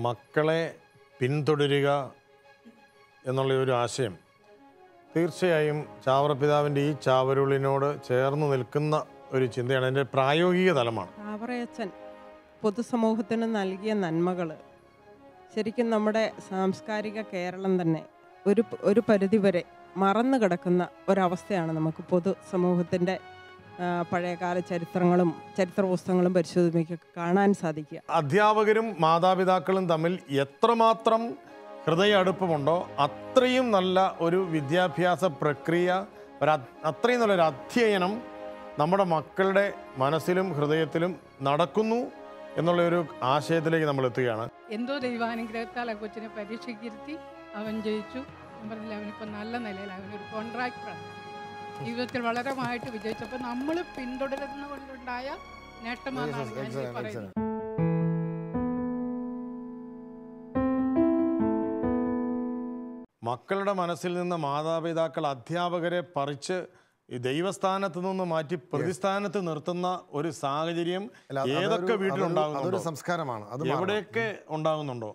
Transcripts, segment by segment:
മക്കളെ പിന്തുടരുക എന്നുള്ള ഒരു ആശയം തീർച്ചയായും ചാവറപിതാവിൻ്റെ ഈ ചാവരുളിനോട് ചേർന്ന് നിൽക്കുന്ന ഒരു ചിന്തയാണ്. അതിൻ്റെ പ്രായോഗിക തലമാണ്. ചാവറയച്ചൻ പൊതുസമൂഹത്തിന് നൽകിയ നന്മകൾ ശരിക്കും നമ്മുടെ സാംസ്കാരിക കേരളം തന്നെ ഒരു പരിധിവരെ മറന്നു കിടക്കുന്ന ഒരവസ്ഥയാണ് നമുക്ക് പൊതുസമൂഹത്തിൻ്റെ പഴയകാല ചരിത്ര പുസ്തകങ്ങളും പരിശോധിക്കുമ്പോൾ കാണാൻ സാധിക്കുക. അധ്യാപകരും മാതാപിതാക്കളും തമ്മിൽ എത്രമാത്രം ഹൃദയ അടുപ്പമുണ്ടോ അത്രയും നല്ല ഒരു വിദ്യാഭ്യാസ പ്രക്രിയ, അത്രയും നല്ലൊരു അധ്യയനം നമ്മുടെ മക്കളുടെ മനസ്സിലും ഹൃദയത്തിലും നടക്കുന്നു എന്നുള്ള ഒരു ആശയത്തിലേക്ക് നമ്മൾ എത്തുകയാണ്. എന്തോ ദൈവാനുഗ്രഹത്താൽ ആ കൊച്ചിനെ പരീക്ഷയ്ക്കിരുത്തി അവൻ ജയിച്ചു. ഞാൻ പറഞ്ഞില്ല, അവനിപ്പോൾ നല്ല നിലയിൽ അവനൊരു കോൺട്രാക്ടറാണ്. ജീവിതത്തിൽ വളരെമായിട്ട് വിജയിച്ചപ്പോൾ നമ്മൾ പിന്തുടരുന്ന കൊണ്ടുണ്ടായ നേട്ടമാണെന്നാണ് ഞാൻ പറയുന്നത്. മക്കളുടെ മനസ്സിൽ നിന്ന് മാതാപിതാക്കൾ അധ്യാപകരെ പറിച്ച് ഈ ദൈവസ്ഥാനത്ത് നിന്ന് മാറ്റി പ്രതിസ്ഥാനത്ത് നിർത്തുന്ന ഒരു സാഹചര്യം ഏതൊക്കെ വീട്ടിലുണ്ടാകുന്നുണ്ടോ, സംസ്കാരമാണ് അത് എവിടെയൊക്കെ ഉണ്ടാകുന്നുണ്ടോ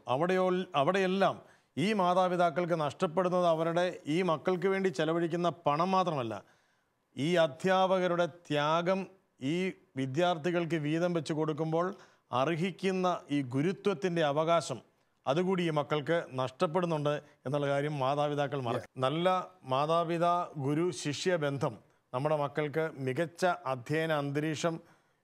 അവിടെയെല്ലാം ഈ മാതാപിതാക്കൾക്ക് നഷ്ടപ്പെടുന്നത് അവരുടെ ഈ മക്കൾക്ക് വേണ്ടി ചെലവഴിക്കുന്ന പണം മാത്രമല്ല, ഈ അധ്യാപകരുടെ ത്യാഗം ഈ വിദ്യാർത്ഥികൾക്ക് വീതം വെച്ച് കൊടുക്കുമ്പോൾ അർഹിക്കുന്ന ഈ ഗുരുത്വത്തിൻ്റെ അവകാശം അതുകൂടി ഈ മക്കൾക്ക് നഷ്ടപ്പെടുന്നുണ്ട് എന്നുള്ള കാര്യം മാതാപിതാക്കൾ മറക്കും. നല്ല മാതാപിതാ ഗുരു ശിഷ്യ ബന്ധം നമ്മുടെ മക്കൾക്ക് മികച്ച അധ്യയന അന്തരീക്ഷം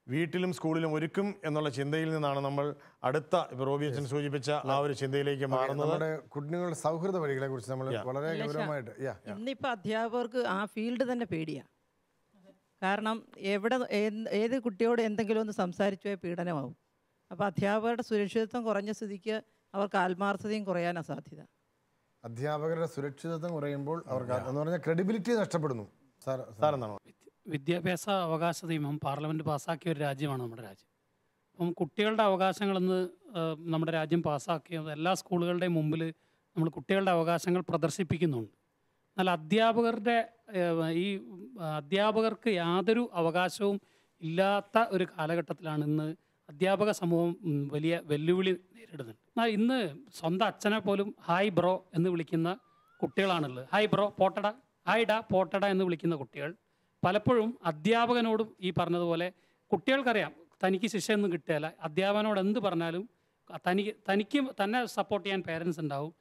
വീട്ടിലും സ്കൂളിലും ഒരുക്കും എന്നുള്ള ചിന്തയിൽ നിന്നാണ് നമ്മൾ അടുത്ത റോബിയച്ചൻ സൂചിപ്പിച്ച ആ ഒരു ചിന്തയിലേക്ക് മാറുന്നത്. നമ്മുടെ കുട്ടികളുടെ സൗഹൃദ വഴികളെ കുറിച്ച് നമ്മൾ വളരെ ഗൗരവമായിട്ട് ഇന്നിപ്പോൾ അധ്യാപകർക്ക് ആ ഫീൽഡ് തന്നെ പേടിയാണ്. കാരണം ഏത് കുട്ടിയോട് എന്തെങ്കിലും ഒന്ന് സംസാരിച്ചു പോയാൽ പീഡനമാവും. അപ്പോൾ അധ്യാപകരുടെ സുരക്ഷിതത്വം കുറഞ്ഞ സ്ഥിതിക്ക് അവർക്ക് ആത്മാർത്ഥതയും കുറയാനാണ് സാധ്യത. അധ്യാപകരുടെ സുരക്ഷിതത്വം കുറയുമ്പോൾ അവർക്ക് എന്ന് പറഞ്ഞാൽ ക്രെഡിബിലിറ്റി നഷ്ടപ്പെടുന്നു. സാറെന്താണോ? വിദ്യാഭ്യാസ അവകാശ നിയമം പാർലമെൻറ്റ് പാസ്സാക്കിയ ഒരു രാജ്യമാണ് നമ്മുടെ രാജ്യം. അപ്പം കുട്ടികളുടെ അവകാശങ്ങളെന്ന് നമ്മുടെ രാജ്യം പാസ്സാക്കിയത് എല്ലാ സ്കൂളുകളുടെയും മുമ്പിൽ നമ്മൾ കുട്ടികളുടെ അവകാശങ്ങൾ പ്രദർശിപ്പിക്കുന്നുണ്ട്. എന്നാൽ അധ്യാപകർക്ക് യാതൊരു അവകാശവും ഇല്ലാത്ത ഒരു കാലഘട്ടത്തിലാണ് ഇന്ന് അധ്യാപക സമൂഹം വലിയ വെല്ലുവിളി നേരിടുന്നുണ്ട്. എന്നാൽ ഇന്ന് സ്വന്തം അച്ഛനെ പോലും ഹായ് ബ്രോ എന്ന് വിളിക്കുന്ന കുട്ടികളാണുള്ളത്. ഹായ് ബ്രോ പോട്ടട, ഹായ് ഡാ പോട്ടട എന്ന് വിളിക്കുന്ന കുട്ടികൾ പലപ്പോഴും അധ്യാപകനോടും ഈ പറഞ്ഞതുപോലെ കുട്ടികൾക്കറിയാം തനിക്ക് ശിക്ഷയൊന്നും കിട്ടുകയില്ല, അധ്യാപകനോട് എന്ത് പറഞ്ഞാലും തനിക്ക് തന്നെ സപ്പോർട്ട് ചെയ്യാൻ പേരൻസ് ഉണ്ടാവും.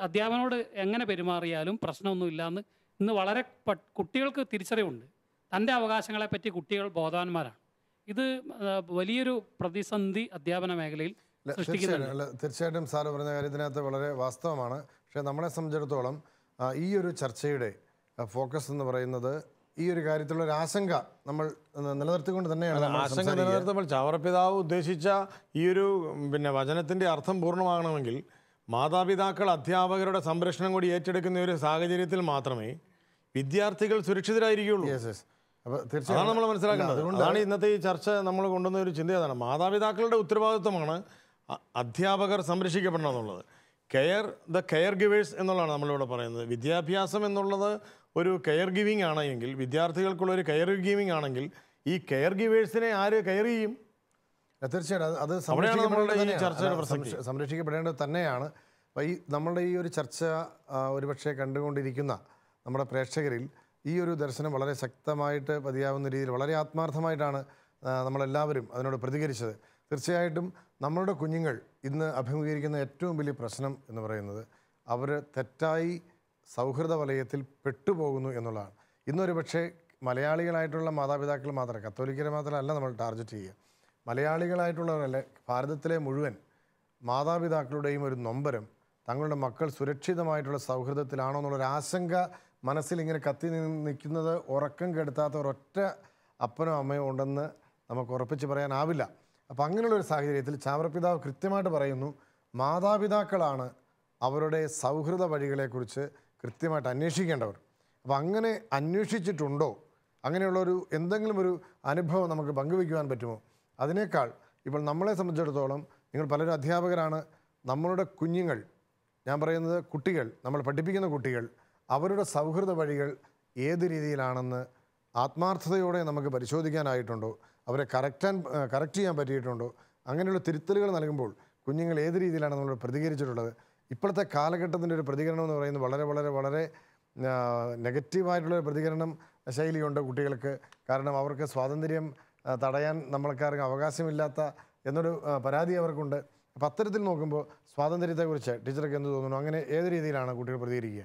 അധ്യാപകനോട് എങ്ങനെ പെരുമാറിയാലും പ്രശ്നമൊന്നുമില്ല എന്ന് ഇന്ന് വളരെ കുട്ടികൾക്ക് തിരിച്ചറിവുണ്ട്. തൻ്റെ അവകാശങ്ങളെപ്പറ്റി കുട്ടികൾ ബോധവാന്മാരാണ്. ഇത് വലിയൊരു പ്രതിസന്ധി അധ്യാപന മേഖലയിൽ തീർച്ചയായിട്ടും സാറ് പറഞ്ഞ കാര്യത്തിനകത്ത് വളരെ വാസ്തവമാണ്. പക്ഷേ നമ്മളെ സംബന്ധിച്ചിടത്തോളം ഈ ഒരു ചർച്ചയുടെ ഫോക്കസ് എന്ന് പറയുന്നത് ഈ ഒരു കാര്യത്തിലുള്ള ഒരു ആശങ്ക നമ്മൾ നിലനിർത്തിക്കൊണ്ട് തന്നെയാണ്. ആശങ്ക നിലനിർത്തുമ്പോൾ ചാവറപിതാവ് ഉദ്ദേശിച്ച ഈ ഒരു വചനത്തിൻ്റെ അർത്ഥം പൂർണ്ണമാകണമെങ്കിൽ മാതാപിതാക്കൾ അധ്യാപകരുടെ സംരക്ഷണം കൂടി ഏറ്റെടുക്കുന്ന ഒരു സാഹചര്യത്തിൽ മാത്രമേ വിദ്യാർത്ഥികൾ സുരക്ഷിതരായിരിക്കുകയുള്ളൂ. അതാണ് നമ്മൾ മനസ്സിലാക്കേണ്ടത്. അതുകൊണ്ടാണ് ഇന്നത്തെ ഈ ചർച്ച നമ്മൾ കൊണ്ടുവന്ന ഒരു ചിന്ത. അതാണ് മാതാപിതാക്കളുടെ ഉത്തരവാദിത്വമാണ് അധ്യാപകർ സംരക്ഷിക്കപ്പെടണം എന്നുള്ളത്. കെയർ ഗിവേഴ്സ് എന്നുള്ളതാണ് നമ്മളിവിടെ പറയുന്നത്. വിദ്യാഭ്യാസം എന്നുള്ളത് ഒരു കെയർ ഗിവിങ് ആണ് എങ്കിൽ, വിദ്യാർത്ഥികൾക്കുള്ളൊരു കെയർ ഗിവിങ് ആണെങ്കിൽ ഈ കെയർ ഗിവേഴ്സിനെ ആര് കെയർ ചെയ്യും? തീർച്ചയായിട്ടും അത് സംരക്ഷിക്കപ്പെടേണ്ടത് തന്നെയാണ്. അപ്പോൾ നമ്മളുടെ ഈ ഒരു ചർച്ച ഒരുപക്ഷെ കണ്ടുകൊണ്ടിരിക്കുന്ന നമ്മുടെ പ്രേക്ഷകരിൽ ഈ ഒരു ദർശനം വളരെ ശക്തമായിട്ട് പതിയാവുന്ന രീതിയിൽ വളരെ ആത്മാർത്ഥമായിട്ടാണ് നമ്മളെല്ലാവരും അതിനോട് പ്രതികരിച്ചത്. തീർച്ചയായിട്ടും നമ്മളുടെ കുഞ്ഞുങ്ങൾ ഇന്ന് അഭിമുഖീകരിക്കുന്ന ഏറ്റവും വലിയ പ്രശ്നം എന്ന് പറയുന്നത് അവർ തെറ്റായി സൗഹൃദ വലയത്തിൽ പെട്ടുപോകുന്നു എന്നുള്ളതാണ്. ഇന്നൊരു പക്ഷേ മലയാളികളായിട്ടുള്ള മാതാപിതാക്കൾ മാത്രമല്ല, കത്തോലിക്കരെ മാത്രമല്ല നമ്മൾ ടാർഗറ്റ് ചെയ്യുക, മലയാളികളായിട്ടുള്ളവരല്ല, ഭാരതത്തിലെ മുഴുവൻ മാതാപിതാക്കളുടെയും ഒരു നൊമ്പരം തങ്ങളുടെ മക്കൾ സുരക്ഷിതമായിട്ടുള്ള സൗഹൃദത്തിലാണോ എന്നുള്ളൊരു ആശങ്ക മനസ്സിൽ ഇങ്ങനെ കത്തി നിൽക്കുന്നത് ഉറക്കം കെടുത്താത്ത ഒരൊറ്റ അപ്പനോ അമ്മയോ ഉണ്ടെന്ന് നമുക്ക് ഉറപ്പിച്ച് പറയാനാവില്ല. അപ്പോൾ അങ്ങനെയുള്ളൊരു സാഹചര്യത്തിൽ ചാവറപിതാവ് കൃത്യമായിട്ട് പറയുന്നു, മാതാപിതാക്കളാണ് അവരുടെ സൗഹൃദ വഴികളെക്കുറിച്ച് കൃത്യമായിട്ട് അന്വേഷിക്കേണ്ടവർ. അപ്പോൾ അങ്ങനെ അന്വേഷിച്ചിട്ടുണ്ടോ? അങ്ങനെയുള്ളൊരു എന്തെങ്കിലും ഒരു അനുഭവം നമുക്ക് പങ്കുവയ്ക്കുവാൻ പറ്റുമോ? അതിനേക്കാൾ ഇപ്പോൾ നമ്മളെ സംബന്ധിച്ചിടത്തോളം നിങ്ങൾ പലരും അധ്യാപകരാണ്. നമ്മളുടെ കുഞ്ഞുങ്ങൾ, ഞാൻ പറയുന്നത് കുട്ടികൾ, നമ്മൾ പഠിപ്പിക്കുന്ന കുട്ടികൾ, അവരുടെ സൗഹൃദ വഴികൾ ഏത് രീതിയിലാണെന്ന് ആത്മാർത്ഥതയോടെ നമുക്ക് പരിശോധിക്കാനായിട്ടുണ്ടോ? അവരെ കറക്റ്റ് ചെയ്യാൻ പറ്റിയിട്ടുണ്ടോ? അങ്ങനെയുള്ള തിരുത്തലുകൾ നൽകുമ്പോൾ കുഞ്ഞുങ്ങൾ ഏത് രീതിയിലാണ് നമ്മൾ പ്രതികരിച്ചിട്ടുള്ളത്? ഇപ്പോഴത്തെ കാലഘട്ടത്തിൻ്റെ ഒരു പ്രതികരണം എന്ന് പറയുന്നത് വളരെ വളരെ വളരെ നെഗറ്റീവായിട്ടുള്ള പ്രതികരണം ശൈലിയുണ്ട് കുട്ടികൾക്ക്. കാരണം അവർക്ക് സ്വാതന്ത്ര്യം തടയാൻ നമ്മൾക്കാർക്ക് അവകാശമില്ലാത്ത എന്നൊരു പരാതി അവർക്കുണ്ട്. അപ്പം അത്തരത്തിൽ നോക്കുമ്പോൾ സ്വാതന്ത്ര്യത്തെക്കുറിച്ച് ടീച്ചർക്ക് എന്ത് തോന്നുന്നു? അങ്ങനെ ഏത് രീതിയിലാണ് കുട്ടികൾ പ്രതികരിക്കുക?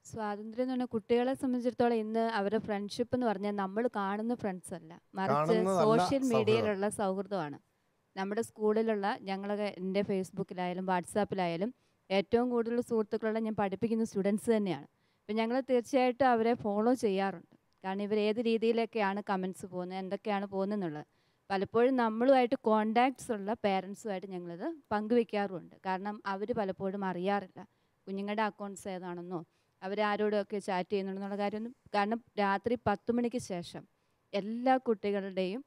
സ്വാതന്ത്ര്യം എന്ന് പറഞ്ഞാൽ കുട്ടികളെ സംബന്ധിച്ചിടത്തോളം ഇന്ന് അവരുടെ ഫ്രണ്ട്ഷിപ്പ് എന്ന് പറഞ്ഞാൽ നമ്മൾ കാണുന്ന ഫ്രണ്ട്സ് അല്ല, മറിച്ച് സോഷ്യൽ മീഡിയയിലുള്ള സൗഹൃദമാണ്. നമ്മുടെ സ്കൂളിലുള്ള ഞങ്ങളൊക്കെ എൻ്റെ ഫേസ്ബുക്കിലായാലും വാട്സാപ്പിലായാലും ഏറ്റവും കൂടുതൽ സുഹൃത്തുക്കളുള്ള ഞാൻ പഠിപ്പിക്കുന്ന സ്റ്റുഡൻസ് തന്നെയാണ്. അപ്പം ഞങ്ങൾ തീർച്ചയായിട്ടും അവരെ ഫോളോ ചെയ്യാറുണ്ട്. കാരണം ഇവർ ഏത് രീതിയിലൊക്കെയാണ് കമൻസ് പോകുന്നത്, എന്തൊക്കെയാണ് പോകുന്നതെന്നുള്ളത്. പലപ്പോഴും നമ്മളുമായിട്ട് കോണ്ടാക്ട്സ് ഉള്ള പേരൻസുമായിട്ട് ഞങ്ങളിത് പങ്കുവെക്കാറുമുണ്ട്. കാരണം അവർ പലപ്പോഴും അറിയാറില്ല കുഞ്ഞുങ്ങളുടെ അക്കൗണ്ട്സ് ഏതാണെന്നോ അവരാരോടൊക്കെ ചാറ്റ് ചെയ്യുന്നുണ്ടെന്നുള്ള കാര്യമൊന്നും. കാരണം രാത്രി 10 മണിക്ക് ശേഷം എല്ലാ കുട്ടികളുടെയും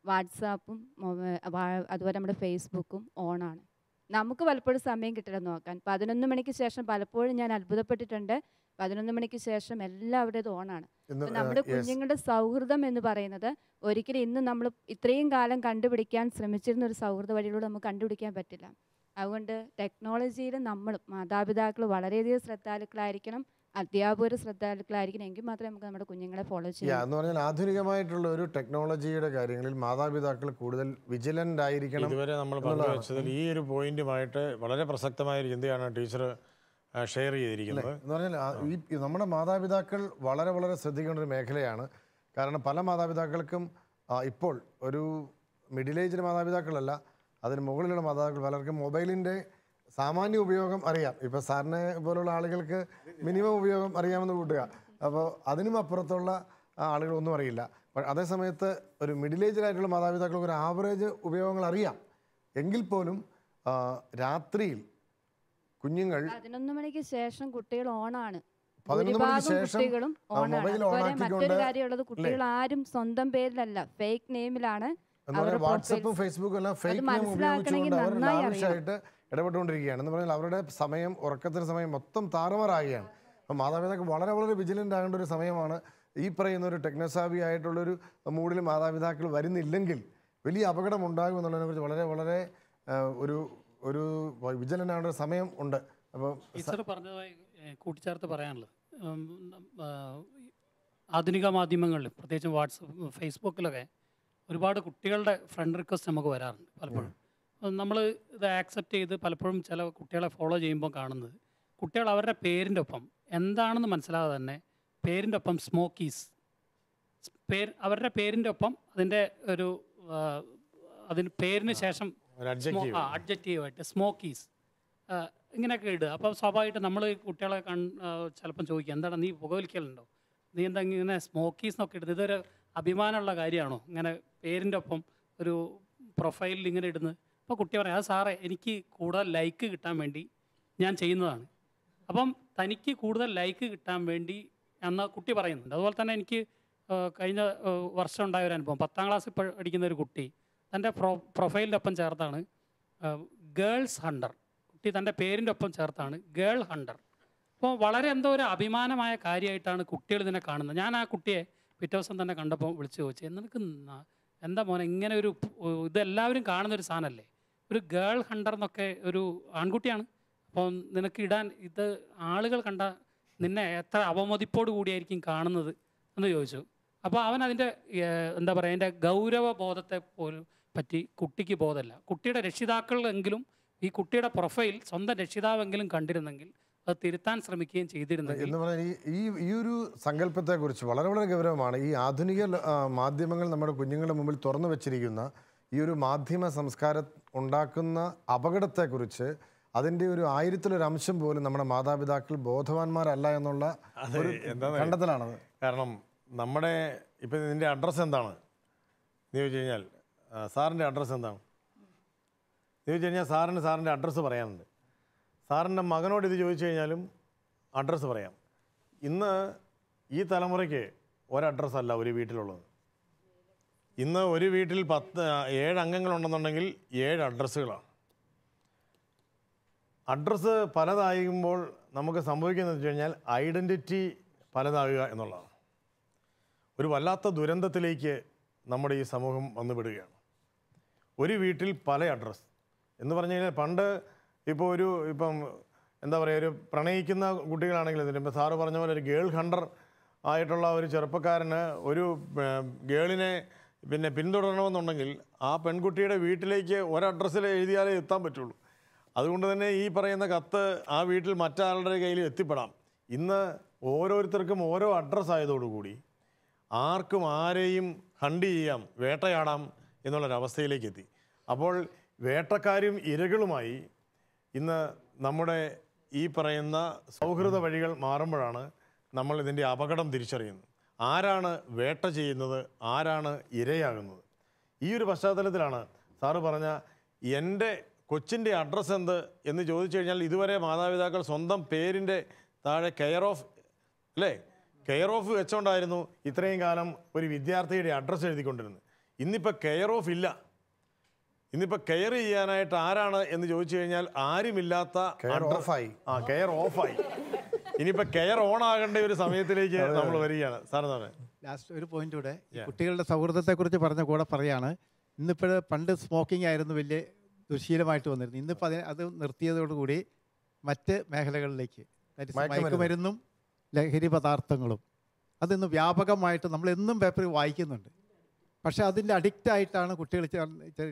വാട്സാപ്പും അതുപോലെ നമ്മുടെ ഫേസ്ബുക്കും ഓണാണ്. നമുക്ക് പലപ്പോഴും സമയം കിട്ടില്ല നോക്കാൻ. 11 മണിക്ക് ശേഷം പലപ്പോഴും ഞാൻ അത്ഭുതപ്പെട്ടിട്ടുണ്ട്. 11 മണിക്ക് ശേഷം എല്ലാവരുടേത് ഓണാണ്. നമ്മുടെ കുഞ്ഞുങ്ങളുടെ സൗഹൃദം എന്ന് പറയുന്നത് ഒരിക്കലും ഇന്ന് നമ്മൾ ഇത്രയും കാലം കണ്ടുപിടിക്കാൻ ശ്രമിച്ചിരുന്ന ഒരു സൗഹൃദ വഴിയിലൂടെ നമുക്ക് കണ്ടുപിടിക്കാൻ പറ്റില്ല. അതുകൊണ്ട് ടെക്നോളജിയിൽ നമ്മൾ മാതാപിതാക്കൾ വളരെയധികം ശ്രദ്ധാലുക്കളായിരിക്കണം, അധ്യാപകർ ശ്രദ്ധാലുക്കളായിരിക്കണം. എങ്കിൽ മാത്രമേ നമുക്ക് നമ്മുടെ കുഞ്ഞുങ്ങളെ ഫോളോ ചെയ്യാം. എന്ന് പറഞ്ഞാൽ ആധുനികമായിട്ടുള്ള ഒരു ടെക്നോളജിയുടെ കാര്യങ്ങളിൽ മാതാപിതാക്കൾ കൂടുതൽ വിജിലൻ്റ് ആയിരിക്കണം. ഇതുവരെ നമ്മൾ പങ്കുവച്ചതിൽ ഈ ഒരു പോയിന്റുമായിട്ട് വളരെ പ്രസക്തമായ ഒരു ചിന്തയാണ് ടീച്ചർ ഷെയർ ചെയ്തിരിക്കുന്നത്. എന്ന് പറഞ്ഞാൽ ഈ നമ്മുടെ മാതാപിതാക്കൾ വളരെ വളരെ ശ്രദ്ധിക്കേണ്ട ഒരു മേഖലയാണ്. കാരണം പല മാതാപിതാക്കൾക്കും ഇപ്പോൾ ഒരു മിഡിൽ ഏജിലെ മാതാപിതാക്കളല്ല, അതിന് മുകളിലുള്ള മാതാപിതാക്കൾ പലർക്കും മൊബൈലിൻ്റെ സാമാന്യ ഉപയോഗം അറിയാം. ഇപ്പോൾ സാറിനെ പോലുള്ള ആളുകൾക്ക് മിനിമം ഉപയോഗം അറിയാമെന്ന് കൂട്ടുക. അപ്പോൾ അതിനും അപ്പുറത്തുള്ള ആളുകളൊന്നും അറിയില്ല. അതേസമയത്ത് ഒരു മിഡിൽ ഏജിലായിട്ടുള്ള മാതാപിതാക്കൾക്ക് ഒരു ആവറേജ് ഉപയോഗങ്ങൾ അറിയാം. എങ്കിൽ പോലും രാത്രിയിൽ കുഞ്ഞുങ്ങൾ 11 മണിക്ക് ശേഷം കുട്ടികൾ ഓണാണ്. 11 മണിക്ക് ശേഷം മറ്റൊരു കാര്യമുള്ളത്, കുട്ടികൾ ആരും സ്വന്തം പേരിലല്ല, ഫേക്ക് നെയിമിലാണ് വാട്സപ്പും ഫേസ്ബുക്കും എല്ലാം ഫേക്ക് നെയിം ഉപയോഗിച്ചുകൊണ്ട് അവർ ലാവിഷായിട്ട് ഇടപെട്ടുകൊണ്ടിരിക്കുകയാണ്. എന്ന് പറഞ്ഞാൽ അവരുടെ സമയം, ഉറക്കത്തിന് സമയം മൊത്തം താറുമാറാകുകയാണ്. അപ്പം മാതാപിതാക്കൾ വളരെ വളരെ വിജിലൻ്റ് ആകേണ്ട ഒരു സമയമാണ്. ഈ പറയുന്ന ഒരു ടെക്നോസാവി ആയിട്ടുള്ളൊരു മൂഡിൽ മാതാപിതാക്കൾ വരുന്നില്ലെങ്കിൽ വലിയ അപകടം ഉണ്ടാകും എന്നുള്ളതിനെക്കുറിച്ച് വളരെ വളരെ ഒരു വിജിലൻ്റ് ആകേണ്ട ഒരു സമയം ഉണ്ട്. അപ്പോൾ ടീച്ചർ പറഞ്ഞതായി കൂട്ടിച്ചേർത്ത് പറയാനുള്ളത്, ആധുനിക മാധ്യമങ്ങളിൽ പ്രത്യേകിച്ചും വാട്സപ്പ് ഫേസ്ബുക്കിലൊക്കെ ഒരുപാട് കുട്ടികളുടെ ഫ്രണ്ട് റിക്വസ്റ്റ് നമുക്ക് വരാറുണ്ട്. പലപ്പോഴും നമ്മൾ ഇത് ആക്സെപ്റ്റ് ചെയ്ത് പലപ്പോഴും ചില കുട്ടികളെ ഫോളോ ചെയ്യുമ്പോൾ കാണുന്നത്, കുട്ടികൾ അവരുടെ പേരിൻ്റെ ഒപ്പം എന്താണെന്ന് മനസ്സിലാകാതെ തന്നെ പേരിൻ്റെ ഒപ്പം സ്മോക്കീസ്, അവരുടെ പേരിൻ്റെ ഒപ്പം അതിൻ്റെ ഒരു അതിന് പേരിന് ശേഷം അഡ്ജക്റ്റീവായിട്ട് സ്മോക്കീസ് ഇങ്ങനെയൊക്കെ ഇടുക. അപ്പോൾ സ്വാഭാവികമായിട്ട് നമ്മൾ കുട്ടികളെ ചിലപ്പം ചോദിക്കുക, എന്താണ് നീ പുകവലിക്കലുണ്ടോ, നീ എന്താ ഇങ്ങനെ സ്മോക്കീസ് എന്നൊക്കെ ഇടുന്നത്, ഇതൊരു അഭിമാനമുള്ള കാര്യമാണോ ഇങ്ങനെ പേരിൻ്റെ ഒപ്പം ഒരു പ്രൊഫൈലിൽ ഇങ്ങനെ ഇടുന്നത്? അപ്പോൾ കുട്ടി പറയാം, അത് സാറേ എനിക്ക് കൂടുതൽ ലൈക്ക് കിട്ടാൻ വേണ്ടി ഞാൻ ചെയ്യുന്നതാണ്. അപ്പം തനിക്ക് കൂടുതൽ ലൈക്ക് കിട്ടാൻ വേണ്ടി എന്ന കുട്ടി പറയുന്നുണ്ട്. അതുപോലെ തന്നെ എനിക്ക് കഴിഞ്ഞ വർഷം ഉണ്ടായ ഒരു അനുഭവം, 10ാം ക്ലാസ്സിൽ പഠിക്കുന്ന ഒരു കുട്ടി തൻ്റെ പ്രൊഫൈലിൻ്റെ ഒപ്പം ചേർത്താണ് ഗേൾസ് ഹണ്ടർ. കുട്ടി തൻ്റെ പേരിൻ്റെ ഒപ്പം ചേർത്താണ് ഗേൾ ഹണ്ടർ. അപ്പോൾ വളരെ എന്തോ ഒരു അഭിമാനമായ കാര്യമായിട്ടാണ് കുട്ടികൾ ഇതിനെ കാണുന്നത്. ഞാൻ ആ കുട്ടിയെ പിറ്റേ ദിവസം തന്നെ കണ്ടപ്പോൾ വിളിച്ച് ചോദിച്ചു, നിനക്ക് എന്താ മോനെ ഇങ്ങനെ ഒരു ഇതെല്ലാവരും കാണുന്നൊരു സാധനമല്ലേ, ഒരു ഗേൾ ഹണ്ടർ എന്നൊക്കെ, ഒരു ആൺകുട്ടിയാണ്, അപ്പോൾ നിനക്ക് ഇടാൻ ഇത് ആളുകൾ കണ്ട നിന്നെ എത്ര അവമതിപ്പോട് കൂടിയായിരിക്കും കാണുന്നത് എന്ന് ചോദിച്ചു. അപ്പോൾ അവൻ അതിൻ്റെ എന്താ പറയുക, അതിൻ്റെ ഗൗരവബോധത്തെ പോലും പറ്റി കുട്ടിക്ക് ബോധമല്ല. കുട്ടിയുടെ രക്ഷിതാക്കളെങ്കിലും ഈ കുട്ടിയുടെ പ്രൊഫൈൽ സ്വന്തം രക്ഷിതാവെങ്കിലും കണ്ടിരുന്നെങ്കിൽ അത് തിരുത്താൻ ശ്രമിക്കുകയും ചെയ്തിരുന്നെങ്കിൽ എന്ന് പറഞ്ഞാൽ ഈ ഒരു സങ്കല്പത്തെക്കുറിച്ച് വളരെ വളരെ ഗൗരവമാണ്. ഈ ആധുനിക മാധ്യമങ്ങൾ നമ്മുടെ കുഞ്ഞുങ്ങളുടെ മുമ്പിൽ തുറന്നു വെച്ചിരിക്കുന്ന ഈ ഒരു മാധ്യമ സംസ്കാരം ഉണ്ടാക്കുന്ന അപകടത്തെക്കുറിച്ച് അതിൻ്റെ ഒരു 1000-ലൊരു അംശം പോലും നമ്മുടെ മാതാപിതാക്കൾ ബോധവാന്മാരല്ല എന്നുള്ള ഒരു കണ്ടെത്തലാണത്. കാരണം നമ്മുടെ ഇപ്പം ഇതിൻ്റെ അഡ്രസ്സ് എന്താണ് എന്ന് ചോദിച്ചു കഴിഞ്ഞാൽ, സാറിൻ്റെ അഡ്രസ്സ് എന്താണ് എന്ന് ചോദിച്ചു കഴിഞ്ഞാൽ സാറിൻ്റെ അഡ്രസ്സ് പറയാനുണ്ട്. സാറിൻ്റെ മകനോട് ഇത് ചോദിച്ചു കഴിഞ്ഞാലും അഡ്രസ്സ് പറയാം. ഇന്ന് ഈ തലമുറയ്ക്ക് ഒരഡ്രസ്സല്ല ഒരു വീട്ടിലുള്ളത്. ഇന്ന് ഒരു വീട്ടിൽ 7 അംഗങ്ങളുണ്ടെന്നുണ്ടെങ്കിൽ 7 അഡ്രസ്സുകളാണ്. അഡ്രസ്സ് പലതാകുമ്പോൾ നമുക്ക് സംഭവിക്കുന്നത് വെച്ച് കഴിഞ്ഞാൽ ഐഡൻറ്റിറ്റി പലതാകുക എന്നുള്ളതാണ്. ഒരു വല്ലാത്ത ദുരന്തത്തിലേക്ക് നമ്മുടെ ഈ സമൂഹം വന്നുവിടുകയാണ്. ഒരു വീട്ടിൽ പല അഡ്രസ്സ്. എന്ന് പറഞ്ഞു കഴിഞ്ഞാൽ പണ്ട് ഇപ്പോൾ ഇപ്പം എന്താ പറയുക, ഒരു പ്രണയിക്കുന്ന കുട്ടികളാണെങ്കിൽ ഇപ്പോൾ സാറ് പറഞ്ഞ പോലെ ഒരു ഗേൾ ഹണ്ടർ ആയിട്ടുള്ള ഒരു ചെറുപ്പക്കാരന് ഒരു ഗേളിനെ പിന്നെ പിന്തുടരണമെന്നുണ്ടെങ്കിൽ ആ പെൺകുട്ടിയുടെ വീട്ടിലേക്ക് ഒരഡ്രസ്സിൽ എഴുതിയാലേ എത്താൻ പറ്റുള്ളൂ. അതുകൊണ്ട് തന്നെ ഈ പറയുന്ന കത്ത് ആ വീട്ടിൽ മറ്റാളുടെ കയ്യിൽ എത്തിപ്പെടാം. ഇന്ന് ഓരോരുത്തർക്കും ഓരോ അഡ്രസ്സ് ആയതോടുകൂടി ആർക്കും ആരെയും ഹണ്ട് ചെയ്യാം, വേട്ടയാടാം എന്നുള്ളൊരവസ്ഥയിലേക്ക് എത്തി. അപ്പോൾ വേട്ടക്കാരും ഇരകളുമായി ഇന്ന് നമ്മുടെ ഈ പറയുന്ന സൗഹൃദ വഴികൾ മാറുമ്പോഴാണ് നമ്മൾ ഇതിൻ്റെ അപകടം തിരിച്ചറിയുന്നത്. ആരാണ് വേട്ട ചെയ്യുന്നത്, ആരാണ് ഇരയാകുന്നത്? ഈ ഒരു പശ്ചാത്തലത്തിലാണ് സാറ് പറഞ്ഞ എൻ്റെ കൊച്ചിൻ്റെ അഡ്രസ്സ് എന്ത് എന്ന് ചോദിച്ചു കഴിഞ്ഞാൽ ഇതുവരെ മാതാപിതാക്കൾ സ്വന്തം പേരിൻ്റെ താഴെ കെയർ ഓഫ് വെച്ചോണ്ടായിരുന്നു ഇത്രയും കാലം ഒരു വിദ്യാർത്ഥിയുടെ അഡ്രസ്സ് എഴുതിക്കൊണ്ടിരുന്നത്. ഇന്നിപ്പോൾ കെയർ ഓഫ് ഇല്ല. ഇന്നിപ്പോൾ കെയർ ചെയ്യാനായിട്ട് ആരാണ് എന്ന് ചോദിച്ചു കഴിഞ്ഞാൽ ആരുമില്ലാത്ത കെയർ ഓഫായി. ഇനിയിപ്പോൾ കെയർ ഓൺ ആകേണ്ട ഒരു സമയത്തിലേക്ക് നമ്മൾ വരികയാണ്. സാറെന്താണ് ലാസ്റ്റ് ഒരു പോയിന്റ് കൂടെ, കുട്ടികളുടെ സൗഹൃദത്തെക്കുറിച്ച് പറഞ്ഞ കൂടെ പറയാണ്. ഇന്നിപ്പോൾ പണ്ട് സ്മോക്കിംഗ് ആയിരുന്നു വലിയ ദുശീലമായിട്ട് വന്നിരുന്നു. ഇന്നിപ്പോൾ അത് നിർത്തിയതോടുകൂടി മറ്റ് മേഖലകളിലേക്ക്, മയക്കുമരുന്നും ലഹരി പദാർത്ഥങ്ങളും അതിന്ന് വ്യാപകമായിട്ട് നമ്മളെന്നും പേപ്പറിൽ വായിക്കുന്നുണ്ട്. പക്ഷെ അതിൻ്റെ അഡിക്റ്റ് ആയിട്ടാണ് കുട്ടികൾ.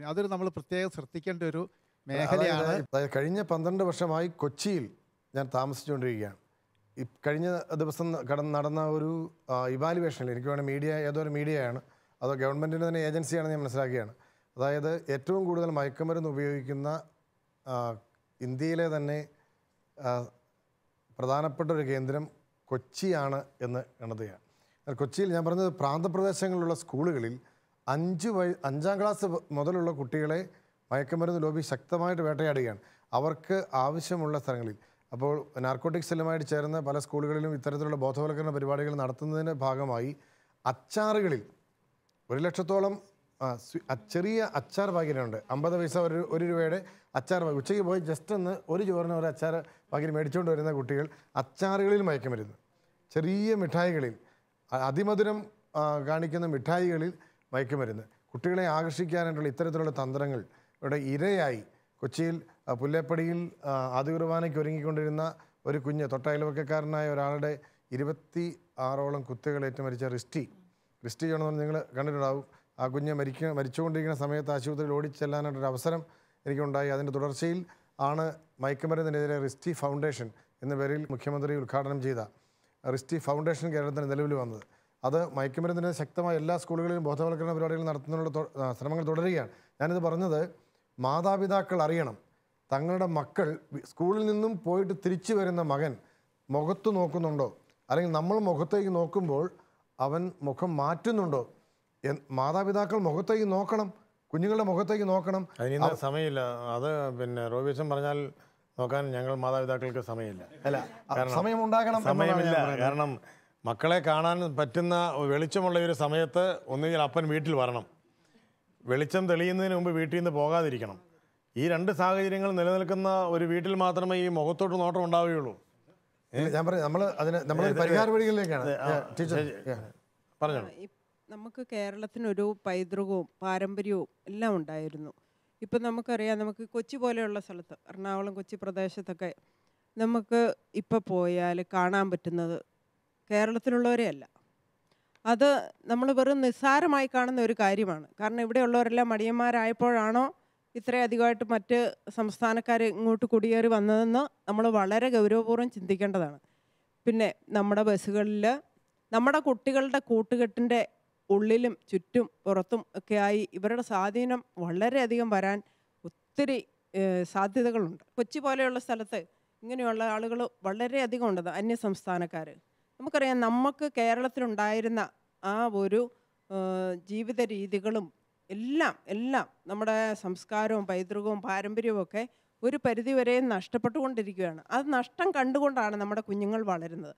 അതൊരു നമ്മൾ പ്രത്യേകം ശ്രദ്ധിക്കേണ്ട ഒരു മേഖലയാണ്. കഴിഞ്ഞ 12 വർഷമായി കൊച്ചിയിൽ ഞാൻ താമസിച്ചുകൊണ്ടിരിക്കുകയാണ്. കഴിഞ്ഞ ദിവസം നടന്ന ഒരു ഇവാലുവേഷനിൽ എനിക്ക് വേണമെങ്കിൽ ഏതോ ഒരു മീഡിയയാണ്, അതോ ഗവൺമെൻറ്റിൻ്റെ തന്നെ ഏജൻസിയാണെന്ന് ഞാൻ മനസ്സിലാക്കുകയാണ്. അതായത് ഏറ്റവും കൂടുതൽ മയക്കുമരുന്ന് ഉപയോഗിക്കുന്ന ഇന്ത്യയിലെ തന്നെ പ്രധാനപ്പെട്ട ഒരു കേന്ദ്രം കൊച്ചിയാണ് എന്ന് കണ്ടെത്തുകയാണ്. കൊച്ചിയിൽ ഞാൻ പറഞ്ഞത് പ്രാന്തപ്രദേശങ്ങളിലുള്ള സ്കൂളുകളിൽ 5ാം ക്ലാസ് മുതലുള്ള കുട്ടികളെ മയക്കുമരുന്ന് ലോബി ശക്തമായിട്ട് വേട്ടയാടുകയാണ്. അവർക്ക് ആവശ്യമുള്ള സ്ഥലങ്ങളിൽ. അപ്പോൾ നാർക്കോട്ടിക് സെല്ലുമായിട്ട് ചേർന്ന് പല സ്കൂളുകളിലും ഇത്തരത്തിലുള്ള ബോധവൽക്കരണ പരിപാടികൾ നടത്തുന്നതിൻ്റെ ഭാഗമായി അച്ചാറുകളിൽ 1 ലക്ഷത്തോളം ചെറിയ അച്ചാർ പാക്കറ്റുണ്ട്. 50 പൈസ 1 രൂപയുടെ അച്ചാർ പാക്കറ്റ്. ഉച്ചയ്ക്ക് പോയി ജസ്റ്റ് ഒന്ന് ഒരു ചോറിന് ഒരു അച്ചാർ പാക്കറ്റ് മേടിച്ചുകൊണ്ട് വരുന്ന കുട്ടികൾ അച്ചാറുകളിൽ മയക്കുമരുന്ന്, ചെറിയ മിഠായികളിൽ, അതിമധുരം കാണിക്കുന്ന മിഠായികളിൽ മയക്കുമരുന്ന്, കുട്ടികളെ ആകർഷിക്കാനായിട്ടുള്ള ഇത്തരത്തിലുള്ള തന്ത്രങ്ങൾ ഇവിടെ ഇരയായി കൊച്ചിയിൽ പുല്ലേപ്പടിയിൽ ആദികുർബാനയ്ക്ക് ഒരുങ്ങിക്കൊണ്ടിരുന്ന ഒരു കുഞ്ഞ്, തൊട്ടയൽവക്കക്കാരനായ ഒരാളുടെ 26ഓളം കുത്തുകളേറ്റ് മരിച്ച റിസ്റ്റി ആണെന്ന് നിങ്ങൾ കണ്ടിട്ടുണ്ടാവും. ആ കുഞ്ഞ് മരിച്ചുകൊണ്ടിരിക്കുന്ന സമയത്ത് ആശുപത്രിയിൽ ഓടിച്ചെല്ലാനായിട്ടൊരു അവസരം എനിക്കുണ്ടായി. അതിൻ്റെ തുടർച്ചയിൽ ആണ് മയക്കുമരുന്നിനെതിരെ റിസ്റ്റി ഫൗണ്ടേഷൻ എന്ന പേരിൽ മുഖ്യമന്ത്രി ഉദ്ഘാടനം ചെയ്ത റിസ്റ്റി ഫൗണ്ടേഷൻ കേരളത്തിന് നിലവിൽ വന്നത്. അത് മയക്കുമരുന്നിന് ശക്തമായ എല്ലാ സ്കൂളുകളിലും ബോധവൽക്കരണ പരിപാടികൾ നടത്തുന്നതിനുള്ള ശ്രമങ്ങൾ തുടരുകയാണ്. ഞാനിത് പറഞ്ഞത് മാതാപിതാക്കൾ അറിയണം, തങ്ങളുടെ മക്കൾ സ്കൂളിൽ നിന്നും പോയിട്ട് തിരിച്ചു വരുന്ന മകൻ മുഖത്ത് നോക്കുന്നുണ്ടോ, അല്ലെങ്കിൽ നമ്മൾ മുഖത്തേക്ക് നോക്കുമ്പോൾ അവൻ മുഖം മാറ്റുന്നുണ്ടോ. മാതാപിതാക്കൾ മുഖത്തേക്ക് നോക്കണം, കുഞ്ഞുങ്ങളുടെ മുഖത്തേക്ക് നോക്കണം. അതിന് സമയമില്ല. അത് പിന്നെ റോബിച്ചൻ പറഞ്ഞാൽ നോക്കാൻ ഞങ്ങൾ മാതാപിതാക്കൾക്ക് സമയമില്ല. സമയമില്ല. കാരണം മക്കളെ കാണാൻ പറ്റുന്ന വെളിച്ചമുള്ള ഒരു സമയത്ത് ഒന്നുകിൽ അപ്പൻ വീട്ടിൽ വരണം, വെളിച്ചം തെളിയുന്നതിന് മുമ്പ് വീട്ടിൽ നിന്ന് പോകാതിരിക്കണം. ഈ 2 സാഹചര്യങ്ങൾ നിലനിൽക്കുന്ന ഒരു വീട്ടിൽ മാത്രമേ ഈ മുഖത്തോട്ട് നോട്ടം ഉണ്ടാവുകയുള്ളൂ. ഞാൻ പറഞ്ഞു നമ്മൾ പരിഹാര വഴികളിലേക്കാണ് പറഞ്ഞോളൂ. നമുക്ക് കേരളത്തിനൊരു പൈതൃകവും പാരമ്പര്യവും എല്ലാം ഉണ്ടായിരുന്നു. ഇപ്പം നമുക്കറിയാം, നമുക്ക് കൊച്ചി പോലെയുള്ള സ്ഥലത്ത്, എറണാകുളം കൊച്ചി പ്രദേശത്തൊക്കെ നമുക്ക് ഇപ്പോൾ പോയാൽ കാണാൻ പറ്റുന്നത് കേരളത്തിലുള്ളവരെ അല്ല. അത് നമ്മൾ വെറും നിസ്സാരമായി കാണുന്ന ഒരു കാര്യമാണ്. കാരണം ഇവിടെയുള്ളവരെല്ലാം മടിയന്മാരായപ്പോഴാണോ ഇത്രയധികമായിട്ട് മറ്റ് സംസ്ഥാനക്കാർ ഇങ്ങോട്ട് കുടിയേറി വന്നതെന്ന് നമ്മൾ വളരെ ഗൗരവപൂർവ്വം ചിന്തിക്കേണ്ടതാണ്. പിന്നെ നമ്മുടെ ബസ്സുകളിൽ നമ്മുടെ കുട്ടികളുടെ കൂട്ടുകെട്ടിൻ്റെ ഉള്ളിലും ചുറ്റും പുറത്തും ഒക്കെയായി ഇവരുടെ സ്വാധീനം വളരെയധികം വരാൻ ഒത്തിരി സാധ്യതകളുണ്ട്. കൊച്ചി പോലെയുള്ള സ്ഥലത്ത് ഇങ്ങനെയുള്ള ആളുകൾ വളരെയധികം ഉണ്ട്, അന്യസംസ്ഥാനക്കാർ. നമുക്കറിയാം, നമുക്ക് കേരളത്തിലുണ്ടായിരുന്ന ആ ഒരു ജീവിത രീതികളും എല്ലാം നമ്മുടെ സംസ്കാരവും പൈതൃകവും പാരമ്പര്യവും ഒക്കെ ഒരു പരിധിവരെയും നഷ്ടപ്പെട്ടുകൊണ്ടിരിക്കുകയാണ്. അത് നഷ്ടം കണ്ടുകൊണ്ടാണ് നമ്മുടെ കുഞ്ഞുങ്ങൾ വളരുന്നത്.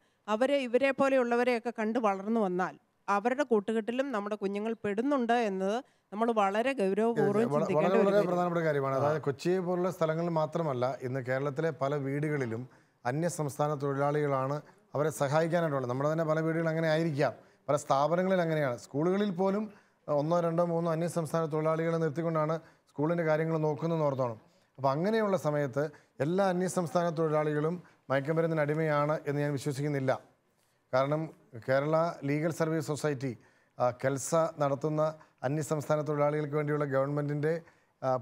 ഇവരെ പോലെയുള്ളവരെയൊക്കെ കണ്ട് വളർന്നു വന്നാൽ അവരുടെ കൂട്ടുകെട്ടിലും നമ്മുടെ കുഞ്ഞുങ്ങൾ പെടുന്നുണ്ട് എന്നത് നമ്മൾ വളരെ ഗൗരവപൂർവ്വം ചിന്തിക്കേണ്ട വളരെ പ്രധാനപ്പെട്ട കാര്യമാണ്. അതായത് കൊച്ചിയെ പോലുള്ള സ്ഥലങ്ങളിൽ മാത്രമല്ല, ഇന്ന് കേരളത്തിലെ പല വീടുകളിലും അന്യ സംസ്ഥാന തൊഴിലാളികളാണ് അവരെ സഹായിക്കാനായിട്ടുള്ളത്. നമ്മുടെ തന്നെ പല വീടുകൾ അങ്ങനെ ആയിരിക്കാം, പല സ്ഥാപനങ്ങളിൽ അങ്ങനെയാണ്. സ്കൂളുകളിൽ പോലും 1, 2, 3 അന്യ സംസ്ഥാന തൊഴിലാളികളെ നിർത്തിക്കൊണ്ടാണ് സ്കൂളിൻ്റെ കാര്യങ്ങൾ നോക്കുന്നതെന്ന് ഓർത്തോണം. അപ്പോൾ അങ്ങനെയുള്ള സമയത്ത് എല്ലാ അന്യസംസ്ഥാന തൊഴിലാളികളും മയക്കുമരുന്നിന് അടിമയാണ് എന്ന് ഞാൻ വിശ്വസിക്കുന്നില്ല. കാരണം Kerala legal service society KELSA നടത്തുന്ന അന്യസംസ്ഥാന തൊഴിലാളികൾക്ക് വേണ്ടിയുള്ള ഗവൺമെൻറ്റിൻ്റെ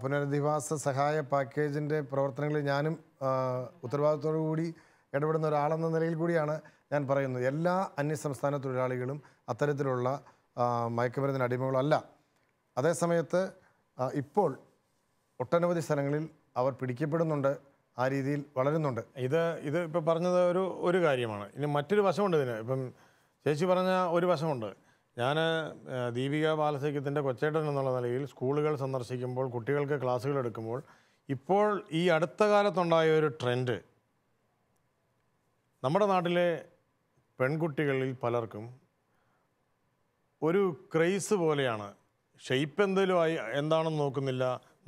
പുനരധിവാസ സഹായ പാക്കേജിൻ്റെ പ്രവർത്തനങ്ങളിൽ ഞാനും ഉത്തരവാദിത്തോടു കൂടി ഇടപെടുന്ന ഒരാളെന്ന നിലയിൽ കൂടിയാണ് ഞാൻ പറയുന്നത്. എല്ലാ അന്യസംസ്ഥാന തൊഴിലാളികളും അത്തരത്തിലുള്ള മയക്കുമരുന്നിന് അടിമകളല്ല. അതേസമയത്ത് ഇപ്പോൾ ഒട്ടനവധി സ്ഥലങ്ങളിൽ അവർ പിടിക്കപ്പെടുന്നുണ്ട്, ആ രീതിയിൽ വളരുന്നുണ്ട്. ഇത് ഇപ്പോൾ പറഞ്ഞത് ഒരു കാര്യമാണ്. ഇനി മറ്റൊരു വശമുണ്ട് ഇതിന്. ഇപ്പം ചേച്ചി പറഞ്ഞ ഒരു വശമുണ്ട്. ഞാൻ ദീപിക ബാലസഖ്യത്തിൻ്റെ കൊച്ചേട്ടൻ എന്നുള്ള നിലയിൽ സ്കൂളുകൾ സന്ദർശിക്കുമ്പോൾ, കുട്ടികൾക്ക് ക്ലാസ്സുകൾ എടുക്കുമ്പോൾ, ഇപ്പോൾ ഈ അടുത്ത കാലത്തുണ്ടായ ഒരു ട്രെൻഡ്, നമ്മുടെ നാട്ടിലെ പെൺകുട്ടികളിൽ പലർക്കും ഒരു ക്രൈസ് പോലെയാണ്. ഷെയ്പ്പ് എന്തെങ്കിലും ആയി എന്താണെന്ന് നോക്കുന്നില്ല,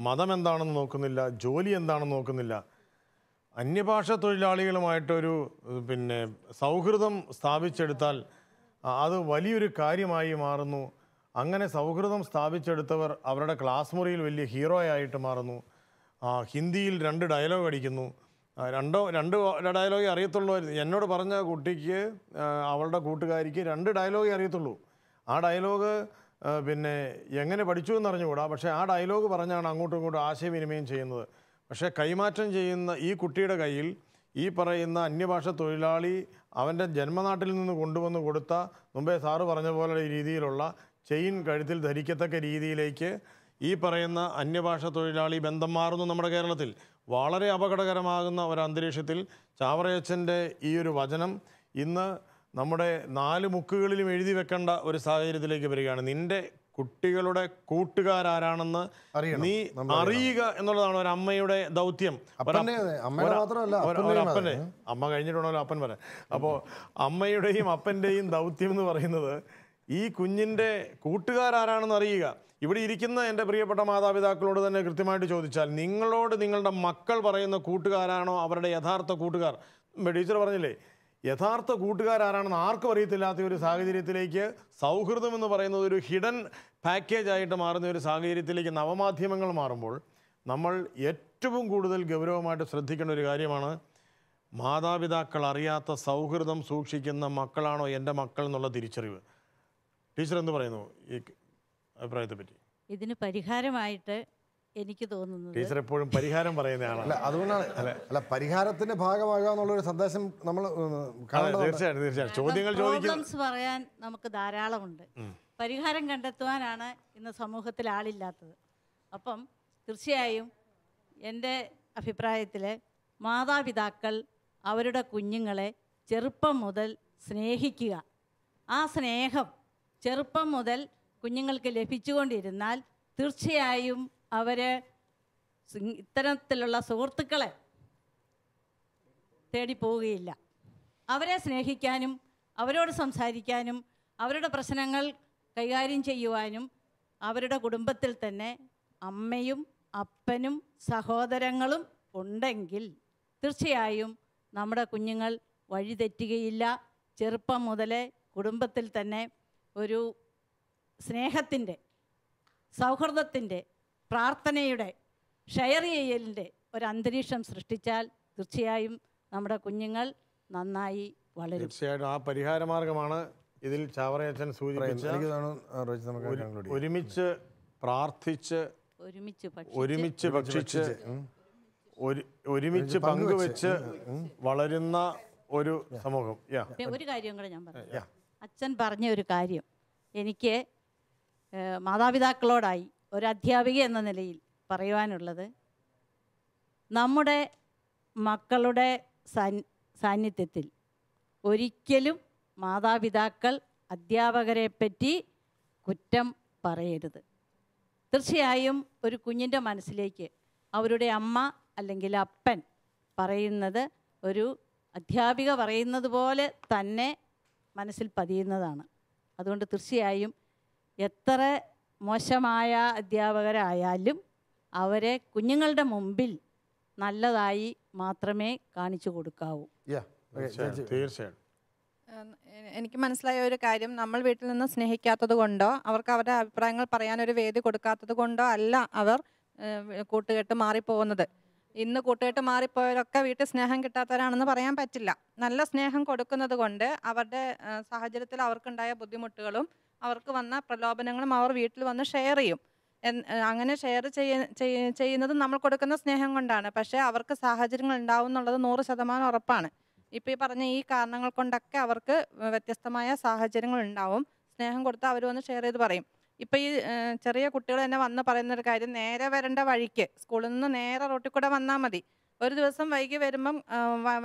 മതം എന്താണെന്ന് നോക്കുന്നില്ല, ജോലി എന്താണെന്ന് നോക്കുന്നില്ല. അന്യഭാഷ തൊഴിലാളികളുമായിട്ടൊരു സൗഹൃദം സ്ഥാപിച്ചെടുത്താൽ അത് വലിയൊരു കാര്യമായി മാറുന്നു. അങ്ങനെ സൗഹൃദം സ്ഥാപിച്ചെടുത്തവർ അവരുടെ ക്ലാസ് മുറിയിൽ വലിയ ഹീറോയായിട്ട് മാറുന്നു. ഹിന്ദിയിൽ 2 ഡയലോഗ് അടിക്കുന്നു. രണ്ട് ഡയലോഗേ അറിയത്തുള്ളൂ. എന്നോട് പറഞ്ഞ കുട്ടിക്ക് അവളുടെ കൂട്ടുകാരിക്ക് 2 ഡയലോഗേ അറിയത്തുള്ളൂ. ആ ഡയലോഗ് എങ്ങനെ പഠിച്ചു എന്നറിഞ്ഞുകൂടാ. പക്ഷേ ആ ഡയലോഗ് പറഞ്ഞാണ് അങ്ങോട്ടും ഇങ്ങോട്ടും ആശയവിനിമയം ചെയ്യുന്നത്. പക്ഷേ കൈമാറ്റം ചെയ്യുന്ന ഈ കുട്ടിയുടെ കയ്യിൽ ഈ പറയുന്ന അന്യഭാഷ തൊഴിലാളി അവൻ്റെ ജന്മനാട്ടിൽ നിന്ന് കൊണ്ടുവന്ന് കൊടുത്ത, മുമ്പേ സാറ് പറഞ്ഞ പോലെ രീതിയിലുള്ള ചെയിൻ കഴുത്തിൽ ധരിക്കത്തക്ക രീതിയിലേക്ക് ഈ പറയുന്ന അന്യഭാഷ തൊഴിലാളി ബന്ധം മാറുന്നു. നമ്മുടെ കേരളത്തിൽ വളരെ അപകടകരമാകുന്ന ഒരു അന്തരീക്ഷത്തിൽ ചാവറയച്ചൻ്റെ ഈ ഒരു വചനം ഇന്ന് നമ്മുടെ 4 മുക്കുകളിലും എഴുതി വെക്കേണ്ട ഒരു സാഹചര്യത്തിലേക്ക് വരികയാണ്. നിന്റെ കുട്ടികളുടെ കൂട്ടുകാരാരാണെന്ന് നീ അറിയുക എന്നുള്ളതാണ് ഒരു അമ്മയുടെ ദൗത്യം. ഒരപ്പൻ്റെ അമ്മ കഴിഞ്ഞിട്ടുണ്ടല്ലോ അപ്പൻ വരെ. അപ്പോൾ അമ്മയുടെയും അപ്പൻ്റെയും ദൗത്യം എന്ന് പറയുന്നത് ഈ കുഞ്ഞിൻ്റെ കൂട്ടുകാരാരാണെന്ന് അറിയുക. ഇവിടെ ഇരിക്കുന്ന എൻ്റെ പ്രിയപ്പെട്ട മാതാപിതാക്കളോട് തന്നെ കൃത്യമായിട്ട് ചോദിച്ചാൽ, നിങ്ങളോട് നിങ്ങളുടെ മക്കൾ പറയുന്ന കൂട്ടുകാരാണോ അവരുടെ യഥാർത്ഥ കൂട്ടുകാർ? ടീച്ചർ പറഞ്ഞില്ലേ, യഥാർത്ഥ കൂട്ടുകാരാരാണെന്ന് ആർക്കും അറിയത്തില്ലാത്ത ഒരു സാഹചര്യത്തിലേക്ക് സൗഹൃദം എന്ന് പറയുന്നത് ഒരു ഹിഡൻ പാക്കേജായിട്ട് മാറുന്ന ഒരു സാഹചര്യത്തിലേക്ക് നവമാധ്യമങ്ങൾ മാറുമ്പോൾ നമ്മൾ ഏറ്റവും കൂടുതൽ ഗൗരവമായിട്ട് ശ്രദ്ധിക്കേണ്ട ഒരു കാര്യമാണ്, മാതാപിതാക്കൾ അറിയാത്ത സൗഹൃദം സൂക്ഷിക്കുന്ന മക്കളാണോ എൻ്റെ മക്കൾ എന്നുള്ള തിരിച്ചറിവ്. ടീച്ചർ എന്ത് പറയുന്നു ഈ അഭിപ്രായത്തെ പറ്റി? ഇതിന് പരിഹാരമായിട്ട് എനിക്ക് തോന്നുന്നത്, ടീച്ചർ എപ്പോഴും പരിഹാരം പറയുന്നതാണ്. അതുകൊണ്ടാണ് പരിഹാരത്തിന്റെ ഭാഗമാകുക എന്നുള്ളൊരു സന്ദേശം നമ്മൾ തീർച്ചയായിട്ടും ചോദ്യങ്ങൾ പ്രോബ്ലംസ് പറയാൻ നമുക്ക് ധാരാളമുണ്ട്. പരിഹാരം കണ്ടെത്തുവാനാണ് ഇന്ന് സമൂഹത്തിൽ ആളില്ലാത്തത്. അപ്പം തീർച്ചയായും എൻ്റെ അഭിപ്രായത്തിൽ മാതാപിതാക്കൾ അവരുടെ കുഞ്ഞുങ്ങളെ ചെറുപ്പം മുതൽ സ്നേഹിക്കുക. ആ സ്നേഹം ചെറുപ്പം മുതൽ കുഞ്ഞുങ്ങൾക്ക് ലഭിച്ചുകൊണ്ടിരുന്നാൽ തീർച്ചയായും അവർ ഇത്തരത്തിലുള്ള സുഹൃത്തുക്കളെ തേടി പോവുകയില്ല. അവരെ സ്നേഹിക്കാനും അവരോട് സംസാരിക്കാനും അവരുടെ പ്രശ്നങ്ങൾ കൈകാര്യം ചെയ്യുവാനും അവരുടെ കുടുംബത്തിൽ തന്നെ അമ്മയും അപ്പനും സഹോദരങ്ങളും ഉണ്ടെങ്കിൽ തീർച്ചയായും നമ്മുടെ കുഞ്ഞുങ്ങൾ വഴിതെറ്റുകയില്ല. ചെറുപ്പം മുതലേ കുടുംബത്തിൽ തന്നെ ഒരു സ്നേഹത്തിൻ്റെ, സൗഹൃദത്തിൻ്റെ, പ്രാർത്ഥനയുടെ, ഷെയർ ചെയ്യലിൻ്റെ ഒരു അന്തരീക്ഷം സൃഷ്ടിച്ചാൽ തീർച്ചയായും നമ്മുടെ കുഞ്ഞുങ്ങൾ നന്നായി വളരും. തീർച്ചയായിട്ടും ആ പരിഹാരമാർഗമാണ് ഇതിൽ ചാവറയച്ചൻ സൂചിപ്പിച്ച ഒരുമിച്ച് പ്രാർത്ഥിച്ച്, ഒരുമിച്ച് ഭക്ഷിച്ച്, ഒരുമിച്ച് പങ്കുവെച്ച് വളരുന്ന ഒരു സമൂഹം. ഒരു കാര്യം കൂടെ ഞാൻ പറഞ്ഞു. അച്ഛൻ പറഞ്ഞ ഒരു കാര്യം എനിക്ക് മാതാപിതാക്കളോടായി ഒരു അധ്യാപിക എന്ന നിലയിൽ പറയുവാനുള്ളത്, നമ്മുടെ മക്കളുടെ സാന്നിധ്യത്തിൽ ഒരിക്കലും മാതാപിതാക്കൾ അധ്യാപകരെ പറ്റി കുറ്റം പറയരുത്. തീർച്ചയായും ഒരു കുഞ്ഞിൻ്റെ മനസ്സിലേക്ക് അവരുടെ അമ്മ അല്ലെങ്കിൽ അപ്പൻ പറയുന്നത് ഒരു അധ്യാപിക പറയുന്നത് പോലെ തന്നെ മനസ്സിൽ പതിയുന്നതാണ്. അതുകൊണ്ട് തീർച്ചയായും എത്ര മോശമായ അധ്യാപകരായാലും അവരെ കുഞ്ഞുങ്ങളുടെ മുമ്പിൽ നല്ലതായി മാത്രമേ കാണിച്ചു കൊടുക്കാവൂ. തീർച്ചയായും എനിക്ക് മനസ്സിലായ ഒരു കാര്യം, നമ്മൾ വീട്ടിൽ നിന്ന് സ്നേഹിക്കാത്തത് കൊണ്ടോ അവർക്ക് അവരുടെ അഭിപ്രായങ്ങൾ പറയാനൊരു വേദി കൊടുക്കാത്തത് കൊണ്ടോ അല്ല അവർ കൂട്ടുകെട്ട് മാറിപ്പോകുന്നത്. ഇന്ന് കൂട്ടുകെട്ട് മാറിപ്പോയവരൊക്കെ വീട്ടിൽ സ്നേഹം കിട്ടാത്തവരാണെന്ന് പറയാൻ പറ്റില്ല. നല്ല സ്നേഹം കൊടുക്കുന്നത് കൊണ്ട് അവരുടെ സാഹചര്യത്തിൽ അവർക്കുണ്ടായ ബുദ്ധിമുട്ടുകളും അവർക്ക് വന്ന പ്രലോഭനങ്ങളും അവർ വീട്ടിൽ വന്ന് ഷെയർ ചെയ്യും. അങ്ങനെ ഷെയർ ചെയ്യുന്നത് നമ്മൾ കൊടുക്കുന്ന സ്നേഹം കൊണ്ടാണ്. പക്ഷേ അവർക്ക് സാഹചര്യങ്ങൾ ഉണ്ടാവും എന്നുള്ളത് 100% ഉറപ്പാണ്. ഇപ്പോൾ ഈ പറഞ്ഞ ഈ കാരണങ്ങൾ കൊണ്ടൊക്കെ അവർക്ക് വ്യത്യസ്തമായ സാഹചര്യങ്ങൾ ഉണ്ടാവും. സ്നേഹം കൊടുത്താൽ അവർ വന്ന് ഷെയർ ചെയ്ത് പറയും. ഇപ്പോൾ ഈ ചെറിയ കുട്ടികൾ തന്നെ വന്ന് പറയുന്നൊരു കാര്യം, നേരെ വരേണ്ട വഴിക്ക് സ്കൂളിൽ നിന്ന് നേരെ റോട്ടിൽ കൂടെ വന്നാൽ മതി. ഒരു ദിവസം വൈകി വരുമ്പം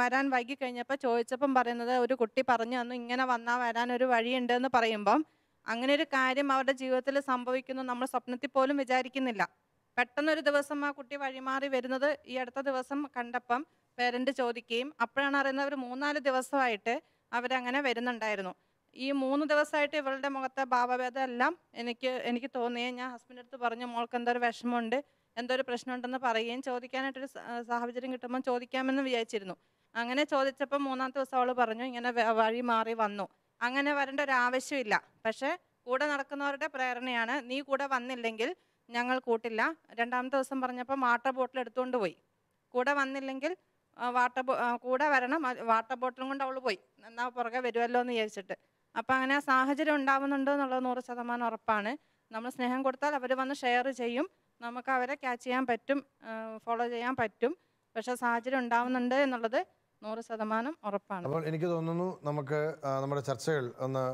വരാൻ വൈകി കഴിഞ്ഞപ്പോൾ ചോദിച്ചപ്പം പറയുന്നത്, ഒരു കുട്ടി പറഞ്ഞു തന്നു ഇങ്ങനെ വന്നാൽ വരാനൊരു വഴിയുണ്ട് എന്ന് പറയുമ്പം അങ്ങനെ ഒരു കാര്യം അവരുടെ ജീവിതത്തിൽ സംഭവിക്കുന്നു നമ്മൾ സ്വപ്നത്തിൽ പോലും വിചാരിക്കുന്നില്ല. പെട്ടെന്നൊരു ദിവസം ആ കുട്ടി വഴിമാറി വരുന്നത് ഈ അടുത്ത ദിവസം കണ്ടപ്പം പേരൻറ്റ് ചോദിക്കുകയും അപ്പോഴാണ് അറിയുന്നത് അവർ 3-4 ദിവസമായിട്ട് അവരങ്ങനെ വരുന്നുണ്ടായിരുന്നു. ഈ 3 ദിവസമായിട്ട് ഇവളുടെ മുഖത്തെ ഭാവഭേദം എല്ലാം എനിക്ക് തോന്നുകയും ഞാൻ ഹസ്ബൻഡ് അടുത്ത് പറഞ്ഞു, മോൾക്ക് എന്തൊരു വിഷമമുണ്ട്, എന്തൊരു പ്രശ്നമുണ്ടെന്ന് പറയുകയും ചോദിക്കാനായിട്ടൊരു സാഹചര്യം കിട്ടുമ്പോൾ ചോദിക്കാമെന്ന് വിചാരിച്ചിരുന്നു. അങ്ങനെ ചോദിച്ചപ്പോൾ 3-ാമത്തെ ദിവസം അവൾ പറഞ്ഞു ഇങ്ങനെ വഴി മാറി വന്നു. അങ്ങനെ വരേണ്ട ഒരു ആവശ്യമില്ല. പക്ഷേ കൂടെ നടക്കുന്നവരുടെ പ്രേരണയാണ്. നീ കൂടെ വന്നില്ലെങ്കിൽ ഞങ്ങൾ കൂട്ടില്ല. 2-ാമത്തെ ദിവസം പറഞ്ഞപ്പോൾ വാട്ടർ ബോട്ടിൽ എടുത്തുകൊണ്ട് പോയി. കൂടെ വന്നില്ലെങ്കിൽ കൂടെ വരണം, വാട്ടർ ബോട്ടിലും കൊണ്ട് അവൾ പോയി. എന്നാൽ പുറകെ വരുമല്ലോ എന്ന് വിചാരിച്ചിട്ട്. അപ്പം അങ്ങനെ ആ സാഹചര്യം ഉണ്ടാവുന്നുണ്ടോ എന്നുള്ളത് 100% ഉറപ്പാണ്. നമ്മൾ സ്നേഹം കൊടുത്താൽ അവർ വന്ന് ഷെയർ ചെയ്യും. നമുക്ക് അവരെ ക്യാച്ച് ചെയ്യാൻ പറ്റും, ഫോളോ ചെയ്യാൻ പറ്റും. പക്ഷേ സാഹചര്യം ഉണ്ടാവുന്നുണ്ട് എന്നുള്ളത് 100% ഉറപ്പാണ്. അപ്പോൾ എനിക്ക് തോന്നുന്നു നമുക്ക് നമ്മുടെ ചർച്ചകൾ ഒന്ന്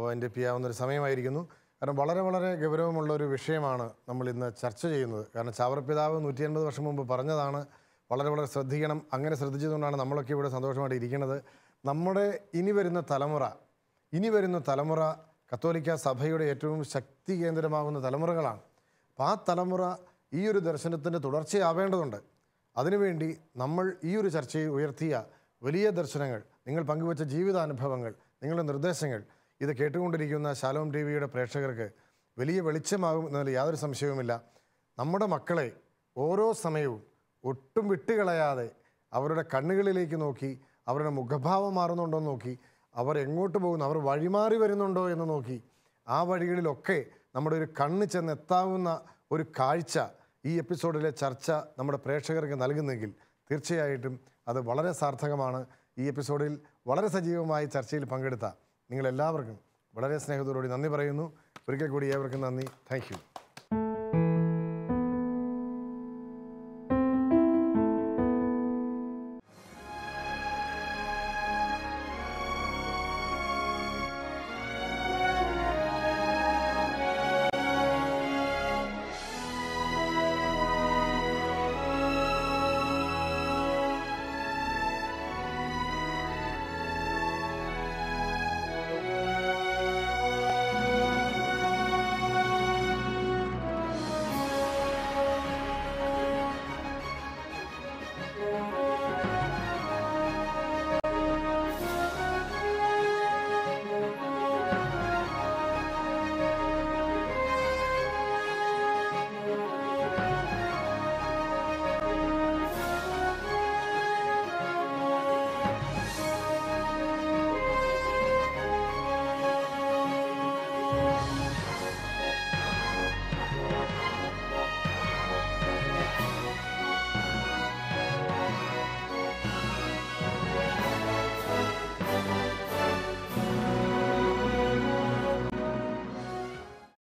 വൈൻഡപ്പ് ചെയ്യാവുന്നൊരു സമയമായിരിക്കുന്നു. കാരണം വളരെ വളരെ ഗൗരവമുള്ളൊരു വിഷയമാണ് നമ്മൾ ഇന്ന് ചർച്ച ചെയ്യുന്നത്. കാരണം ചാവറപ്പിതാവ് 150 വർഷം മുമ്പ് പറഞ്ഞതാണ്, വളരെ വളരെ ശ്രദ്ധിക്കണം. അങ്ങനെ ശ്രദ്ധിച്ചതുകൊണ്ടാണ് നമ്മളൊക്കെ ഇവിടെ സന്തോഷമായിട്ട് ഇരിക്കുന്നത്. നമ്മുടെ ഇനി വരുന്ന തലമുറ കത്തോലിക്ക സഭയുടെ ഏറ്റവും ശക്തി കേന്ദ്രമാകുന്ന തലമുറകളാണ്. അപ്പോൾ ആ തലമുറ ഈ ഒരു ദർശനത്തിൻ്റെ തുടർച്ചയാവേണ്ടതുണ്ട്. അതിനുവേണ്ടി നമ്മൾ ഈ ഒരു ചർച്ചയിൽ ഉയർത്തിയ വലിയ ദർശനങ്ങൾ, നിങ്ങൾ പങ്കുവച്ച ജീവിതാനുഭവങ്ങൾ, നിങ്ങളുടെ നിർദ്ദേശങ്ങൾ, ഇത് കേട്ടുകൊണ്ടിരിക്കുന്ന ശാലോം ടി വിയുടെ പ്രേക്ഷകർക്ക് വലിയ വെളിച്ചമാകും എന്നതിൽ യാതൊരു സംശയവുമില്ല. നമ്മുടെ മക്കളെ ഓരോ സമയവും ഒട്ടും വിട്ടുകളയാതെ അവരുടെ കണ്ണുകളിലേക്ക് നോക്കി, അവരുടെ മുഖഭാവം മാറുന്നുണ്ടോ എന്ന് നോക്കി, അവർ എങ്ങോട്ട് പോകുന്നു, അവർ വഴിമാറി വരുന്നുണ്ടോ എന്ന് നോക്കി, ആ വഴികളിലൊക്കെ നമ്മുടെ ഒരു കണ്ണ് ചെന്നെത്താവുന്ന ഒരു കാഴ്ച ഈ എപ്പിസോഡിലെ ചർച്ച നമ്മുടെ പ്രേക്ഷകർക്ക് നൽകുന്നെങ്കിൽ തീർച്ചയായിട്ടും അത് വളരെ സാർത്ഥകമാണ്. ഈ എപ്പിസോഡിൽ വളരെ സജീവമായി ചർച്ചയിൽ പങ്കെടുത്ത നിങ്ങളെല്ലാവർക്കും വളരെ സ്നേഹത്തോടുകൂടി നന്ദി പറയുന്നു. ഒരിക്കൽ കൂടി ഏവർക്കും നന്ദി. Thank you.